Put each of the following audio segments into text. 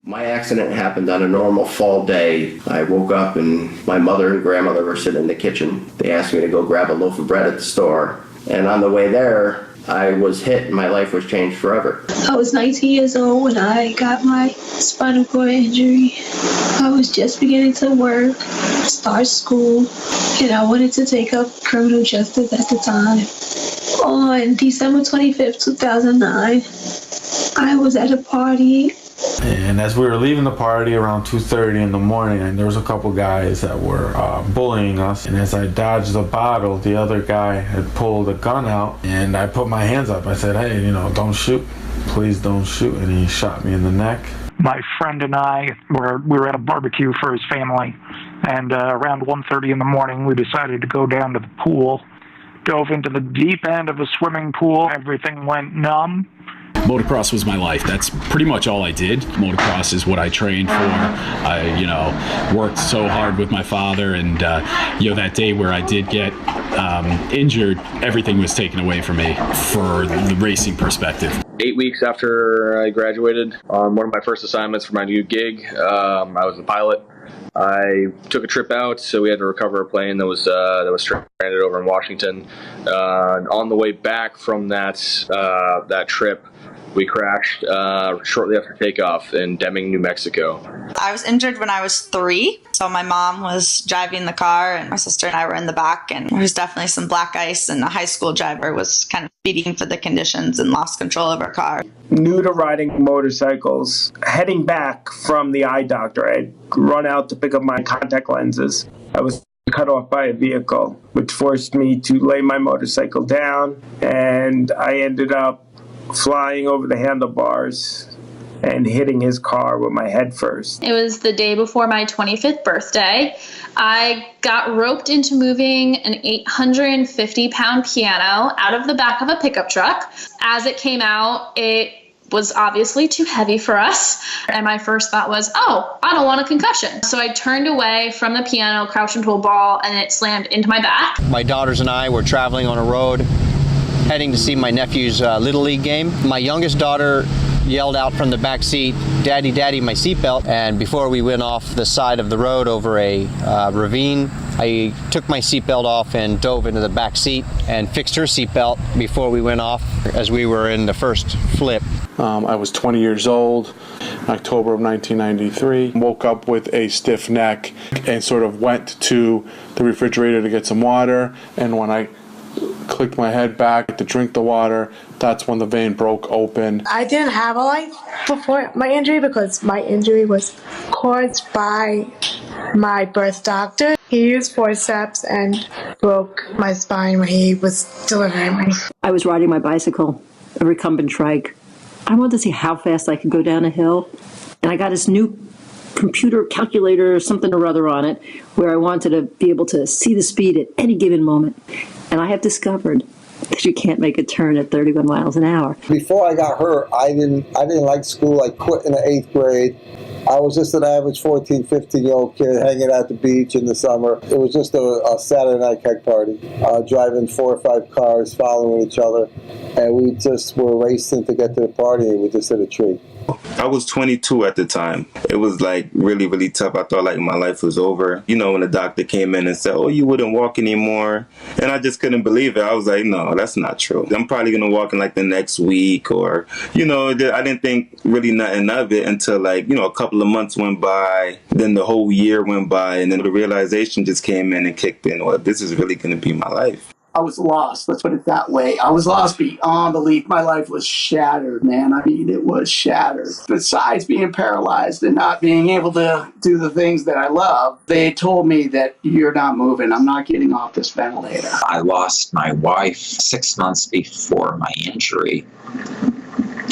My accident happened on a normal fall day. I woke up and my mother and grandmother were sitting in the kitchen. They asked me to go grab a loaf of bread at the store. And on the way there, I was hit and my life was changed forever. I was 19 years old when I got my spinal cord injury. I was just beginning to work, start school, and I wanted to take up criminal justice at the time. On December 25th, 2009, I was at a party. And as we were leaving the party around 2:30 in the morning, and there was a couple guys that were bullying us. And as I dodged the bottle, the other guy had pulled a gun out, and I put my hands up. I said, "Hey, don't shoot. Please don't shoot." And he shot me in the neck. My friend and I we were at a barbecue for his family, and around 1:30 in the morning, we decided to go down to the pool. Dove into the deep end of a swimming pool. Everything went numb. Motocross was my life. That's pretty much all I did. Motocross is what I trained for. I, worked so hard with my father, and that day where I did get injured, everything was taken away from me for the racing perspective. 8 weeks after I graduated, on one of my first assignments for my new gig, I was a pilot. I took a trip out, so we had to recover a plane that was stranded over in Washington. On the way back from that trip, we crashed shortly after takeoff in Deming, New Mexico. I was injured when I was 3, so my mom was driving the car and my sister and I were in the back, and there was definitely some black ice, and a high school driver was kind of speeding for the conditions and lost control of her car. New to riding motorcycles, heading back from the eye doctor, I'd run out to pick up my contact lenses. I was cut off by a vehicle, which forced me to lay my motorcycle down, and I ended up flying over the handlebars and hitting his car with my head first. It was the day before my 25th birthday. I got roped into moving an 850-pound piano out of the back of a pickup truck. As it came out, it was obviously too heavy for us. And my first thought was, I don't want a concussion. So I turned away from the piano, crouched into a ball, and it slammed into my back. My daughters and I were traveling on a road, heading to see my nephew's Little League game. My youngest daughter yelled out from the back seat, "Daddy, Daddy, my seatbelt." And before we went off the side of the road over a ravine, I took my seatbelt off and dove into the back seat and fixed her seatbelt before we went off as we were in the first flip. I was 20 years old, October of 1993. Woke up with a stiff neck and sort of went to the refrigerator to get some water. And when I clicked my head back to drink the water, that's when the vein broke open. I didn't have a life before my injury because my injury was caused by my birth doctor. He used forceps and broke my spine when he was delivering me. I was riding my bicycle, a recumbent trike. I wanted to see how fast I could go down a hill, and I got this new computer calculator or something or other on it where I wanted to be able to see the speed at any given moment. And I have discovered that you can't make a turn at 31 miles an hour. Before I got hurt, I didn't like school. I quit in the 8th grade. I was just an average 14, 15-year-old kid hanging at the beach in the summer. It was just a Saturday night keg party, driving 4 or 5 cars, following each other. And we just were racing to get to the party, and we just hit a tree. I was 22 at the time. It was like really, really tough. I thought like my life was over. When the doctor came in and said, "Oh, you wouldn't walk anymore." And I just couldn't believe it. I was like, no, that's not true. I'm probably going to walk in like the next week or, I didn't think really nothing of it until like, a couple of months went by. Then the whole year went by. And then the realization just came in and kicked in. Well, this is really going to be my life. I was lost, let's put it that way. I was lost beyond belief. My life was shattered, man. I mean, it was shattered. Besides being paralyzed and not being able to do the things that I love, they told me that you're not moving. I'm not getting off this ventilator. I lost my wife 6 months before my injury.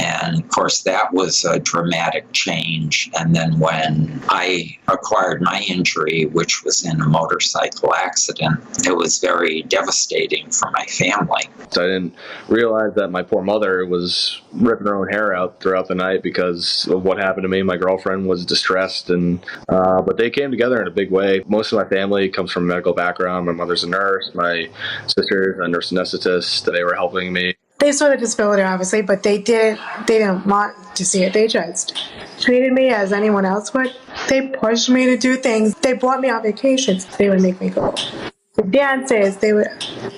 And of course, that was a dramatic change. And then when I acquired my injury, which was in a motorcycle accident, it was very devastating for my family. So I didn't realize that my poor mother was ripping her own hair out throughout the night because of what happened to me. My girlfriend was distressed, and but they came together in a big way. Most of my family comes from a medical background. My mother's a nurse. My sister's a nurse anesthetist. They were helping me. They saw the disability, obviously, but they didn't want to see it. They just treated me as anyone else would. They pushed me to do things. They brought me on vacations. They would make me go. The dances, they would,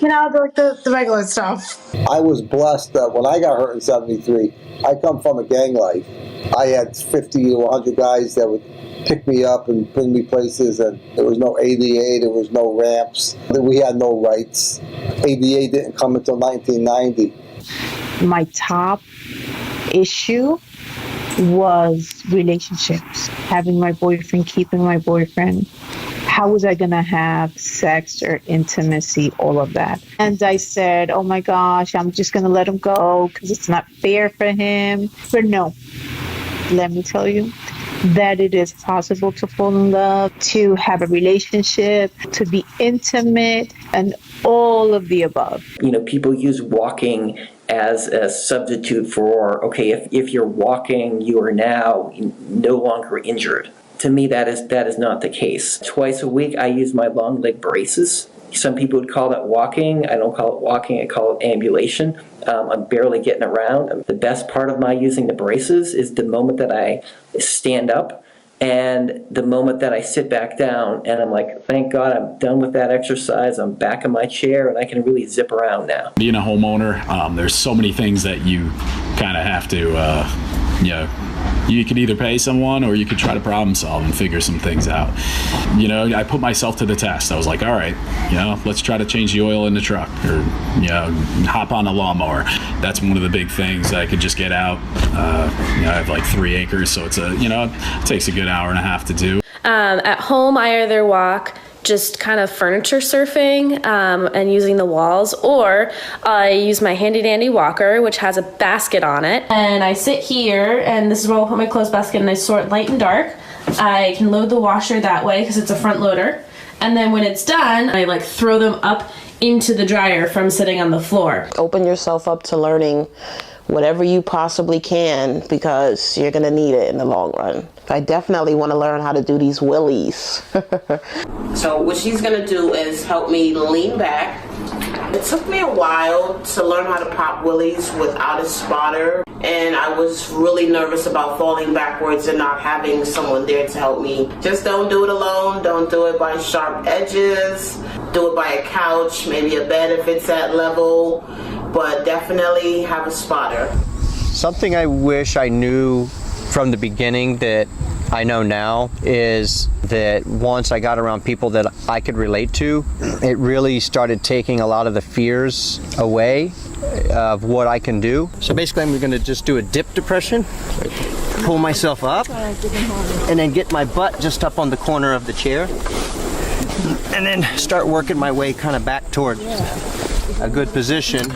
the regular stuff. I was blessed that when I got hurt in 73, I come from a gang life. I had 50 to 100 guys that would pick me up and bring me places, and there was no ADA, there was no ramps, we had no rights. ADA didn't come until 1990. My top issue was relationships, having my boyfriend, keeping my boyfriend. How was I going to have sex or intimacy, all of that? And I said, oh my gosh, I'm just going to let him go because it's not fair for him. But no, let me tell you that it is possible to fall in love, to have a relationship, to be intimate, and all of the above. People use walking as a substitute for, okay, if you're walking, you are now no longer injured. To me, that is not the case. Twice a week, I use my long leg braces. Some people would call that walking. I don't call it walking, I call it ambulation. I'm barely getting around. The best part of my using the braces is the moment that I stand up and the moment that I sit back down, and I'm like, thank God I'm done with that exercise. I'm back in my chair and I can really zip around now. Being a homeowner, there's so many things that you kind of have to, you could either pay someone or you could try to problem solve and figure some things out. I put myself to the test. I was like, all right, let's try to change the oil in the truck, or, hop on a lawnmower. That's one of the big things that I could just get out. I have like 3 acres, so it takes a good hour and a half to do. At home, I either walk just kind of furniture surfing and using the walls, or I use my handy dandy walker, which has a basket on it, and I sit here, and this is where I'll put my clothes basket, and I sort light and dark. I can load the washer that way because it's a front loader, and then when it's done, I throw them up into the dryer from sitting on the floor. Open yourself up to learning whatever you possibly can, because you're going to need it in the long run. I definitely want to learn how to do these willies. So what she's going to do is help me lean back. It took me a while to learn how to pop willies without a spotter, and I was really nervous about falling backwards and not having someone there to help me. Just don't do it alone. Don't do it by sharp edges. Do it by a couch, maybe a bed if it's at level, but definitely have a spotter. Something I wish I knew from the beginning that I know now is that once I got around people that I could relate to, it really started taking a lot of the fears away of what I can do. So basically I'm going to just do a dip depression, pull myself up, and then get my butt just up on the corner of the chair, and then start working my way kind of back toward a good position.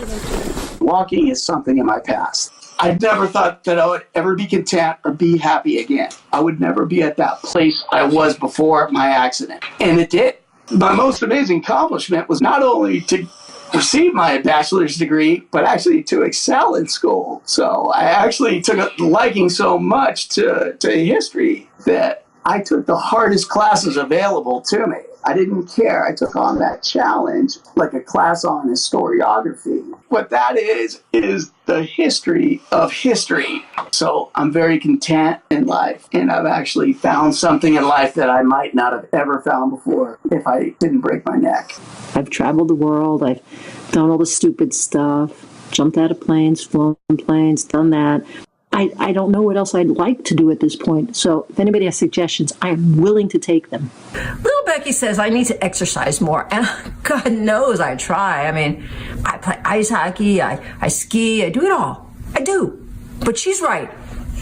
Walking is something in my past. I never thought that I would ever be content or be happy again. I would never be at that place I was before my accident. And it did. My most amazing accomplishment was not only to receive my bachelor's degree, but actually to excel in school. So I actually took a liking so much to history that I took the hardest classes available to me. I didn't care. I took on that challenge, like a class on historiography. What that is the history of history. So I'm very content in life, and I've actually found something in life that I might not have ever found before if I didn't break my neck. I've traveled the world. I've done all the stupid stuff, jumped out of planes, flown planes, done that. I don't know what else I'd like to do at this point. So if anybody has suggestions, I am willing to take them. Little Becky says I need to exercise more, and God knows I try. I mean, I play ice hockey, I ski, I do it all. I do. But she's right.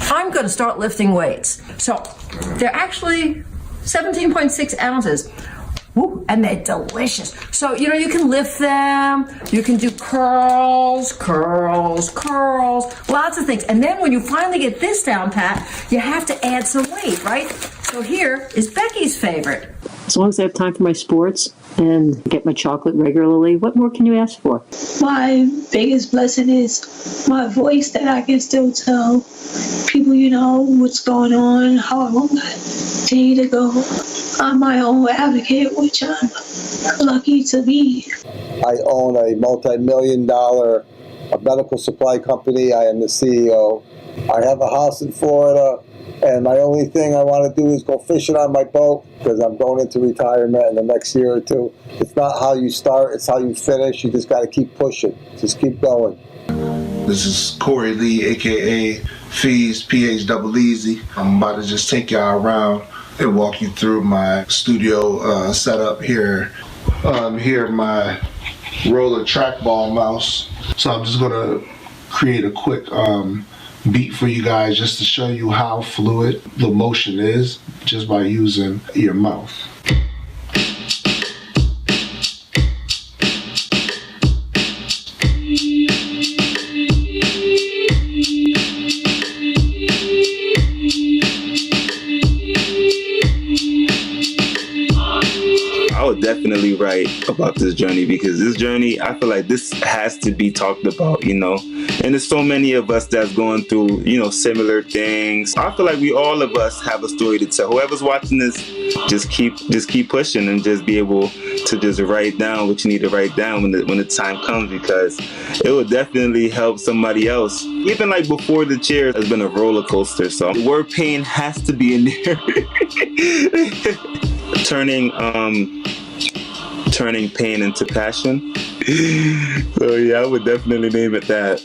I'm going to start lifting weights. So they're actually 17.6 ounces. Woo, and they're delicious. So, you can lift them, you can do curls, lots of things. And then when you finally get this down pat, you have to add some weight, right? So here is Becky's favorite. As long as I have time for my sports and get my chocolate regularly, what more can you ask for? My biggest blessing is my voice, that I can still tell people, what's going on, how I want my day to go. I'm my own advocate, which I'm lucky to be. I own a multi-million-dollar a medical supply company. I am the CEO. I have a house in Florida, and my only thing I want to do is go fishing on my boat because I'm going into retirement in the next year or two. It's not how you start, it's how you finish. You just got to keep pushing. Just keep going. This is Corey Lee, a.k.a. Fees, PH Double Easy. I'm about to just take y'all around and walk you through my studio setup here. Here, my roller trackball mouse. So I'm just going to create a quick beat for you guys just to show you how fluid the motion is just by using your mouth. I would definitely write about this journey because this journey, I feel like this has to be talked about, you know. And there's so many of us that's going through, you know, similar things. I feel like all of us have a story to tell. Whoever's watching this, just keep pushing and just be able to just write down what you need to write down when the time comes, because it will definitely help somebody else. Even like before the chair has been a roller coaster, so the word pain has to be in there. Turning pain into passion. So yeah, I would definitely name it that.